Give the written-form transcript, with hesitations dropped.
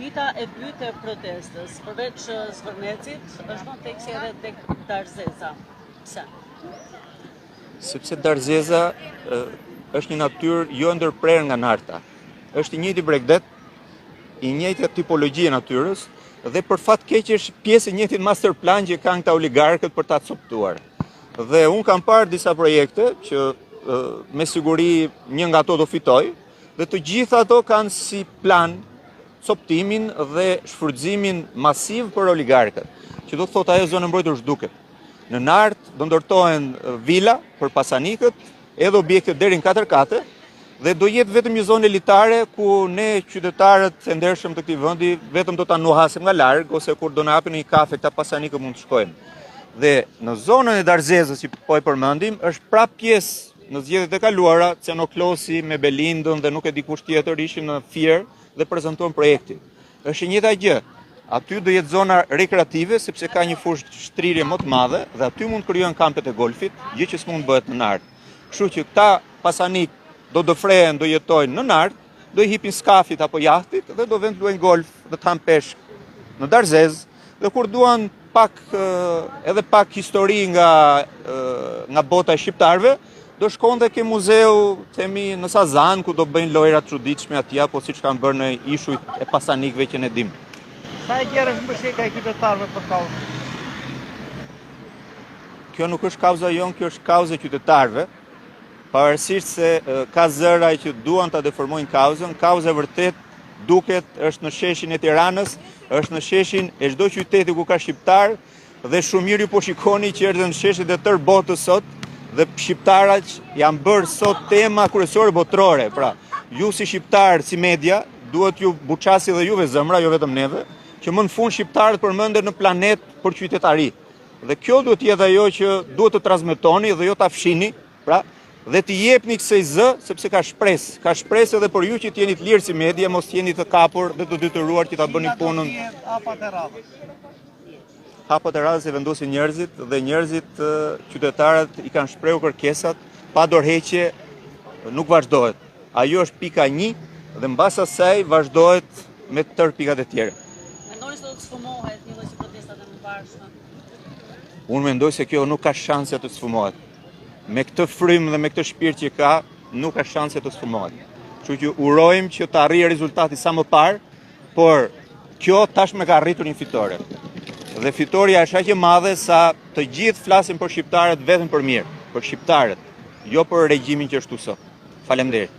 Dita e dytë e protestës, përveç Zvërnecit, është në teksi edhe tek Darzeza. Pse? Sepse Darzeza është një natyrë jo ndërprerë nga narta. Është i njëjti Bregdet, i njëjta tipologji e natyrës, dhe për fat keq është pjesë e njëjtit master plan që kanë këta oligarkët për ta coptuar. Dhe unë kam parë disa projekte që me siguri një nga ato do fitoj, dhe të gjitha ato kanë si plan coptimin dhe shfrytëzimin masiv për oligarkët, që do të thotë ajo zonë mbrojtur zhduket. Në Nart do ndërtohen vila për pasanikët, edhe objekte deri në 4 kate, dhe do jetë vetëm një zonë elitare ku ne qytetarët e ndershëm të këtij vendi vetëm do ta nuhasim nga larg, ose kur do na japin një kafe këta pasanikët mund të shkojnë. Dhe në zonën e Darzezës që po e përmendim, është prap pjesë në zgjedhjet e kaluara, Cenoklosi me Belindën dhe nuk e di kush tjetër ishin në Fier dhe prezantuan projektin. Është e njëjta gjë. Aty do jetë zona rekreative sepse ka një fushë shtrirje më të madhe dhe aty mund krijohen kampet e golfit, gjë që s'mund bëhet në Nart. Kështu që këta pasanik do frehen, do jetojnë në Nart, do i hipin skafit apo jahtit dhe do vend luajnë golf dhe të hanë peshk në Darzez, dhe kur duan edhe pak histori nga bota e shqiptarëve, do shkon dhe ke muzeu themi në Sazan, ku do bëjnë lojra të çuditshme atje, apo siç kanë bërë në ishujt e pasanikëve që ne dim. Sa e gjerë është mbështetja e qytetarëve për kauzën? Kjo nuk është kauza jonë, kjo është kauza e qytetarëve, pavarësisht se ka zëra që duan ta deformojnë kauzën. Kauza e vërtet duket është në sheshin e Tiranës, është në sheshin e çdo qyteti ku ka shqiptar, dhe shumë mirë ju po shikoni që erdhën në sheshet e tërë botës sot, dhe shqiptarat janë bërë sot tema kryesore botërore. Pra, ju si shqiptar, si media, duhet ju buçasi dhe juve zemra, jo vetëm neve, që më në fund shqiptarët përmenden në planet për qytetari. Dhe kjo duhet jetë ajo që duhet të transmetoni dhe jo ta fshini, pra, dhe të jepni kësaj zë, sepse ka shpresë. Ka shpresë edhe për ju që t'jeni të lirë si media, mos t'jeni të kapur dhe të detyruar që ta bëni punën. Hapat e radhës e vendosin njerëzit, dhe njerëzit, qytetarët i kanë shprehu kërkesat, pa dorëheqje nuk vazhdohet. Ajo është pika 1 dhe mbas asaj vazhdohet me tërë pikat e tjera. Mendoni se do të sfumohet një lloj si protestat e mëparshme? Unë mendoj se kjo nuk ka shanse të sfumohet. Me këtë frym dhe me këtë shpirt që ka, nuk ka shanse të sfumohet. Kështu që urojmë që të arrijë rezultati sa më parë, por kjo tashmë ka arritur një fitore. Dhe fitoria është aq e madhe sa të gjithë flasin për shqiptarët vetëm për mirë, për shqiptarët, jo për regjimin që është sot. Faleminderit.